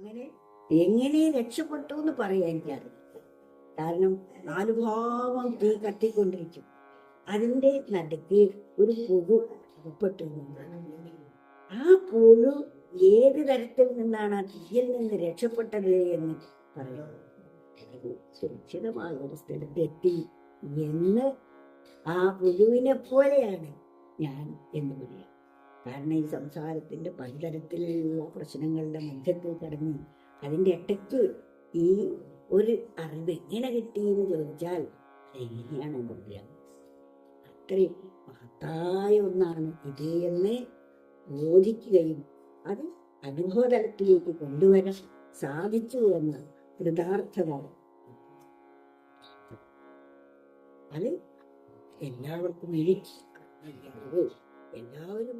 അങ്ങനെ എങ്ങനെ രക്ഷപ്പെട്ടു എന്ന് പറയാൻ എനിക്കറിയില്ല. കാരണം 4 ഭാഗം തീ കത്തിക്കൊണ്ടിരിക്കും. അതിന്റെ നടുക്ക് ഒരു പുഴു അകപ്പെട്ടു. ആ പുഴു ഏത് തരത്തിൽ നിന്നാണ് ആ തീയിൽ നിന്ന് രക്ഷപ്പെട്ടത് എന്ന് പറയാം. സുരക്ഷിതമായ ഒരു സ്ഥലത്തെത്തി എന്ന് ആ പുഴുവിനെ പോലെയാണ് ഞാൻ എന്ന് പറയാം. കാരണം ഈ സംസാരത്തിന്റെ പലതരത്തിലുള്ള പ്രശ്നങ്ങളുടെ മധ്യത്തിൽ കടന്ന് അതിൻ്റെ ഇടയ്ക്ക് ഈ ഒരു അറിവ് എങ്ങനെ കിട്ടിയെന്ന് ചോദിച്ചാൽ എങ്ങനെയാണെന്ന് പറയാം. അത്രയും മഹത്തായ ഒന്നാണ് ഇത് എന്ന് ബോധിക്കുകയും അത് അനുഭവതലത്തിലേക്ക് കൊണ്ടുവരാൻ സാധിച്ചു എന്ന കൃതാർത്ഥത അത് എല്ലാവർക്കും എനിക്ക് എല്ലാവരും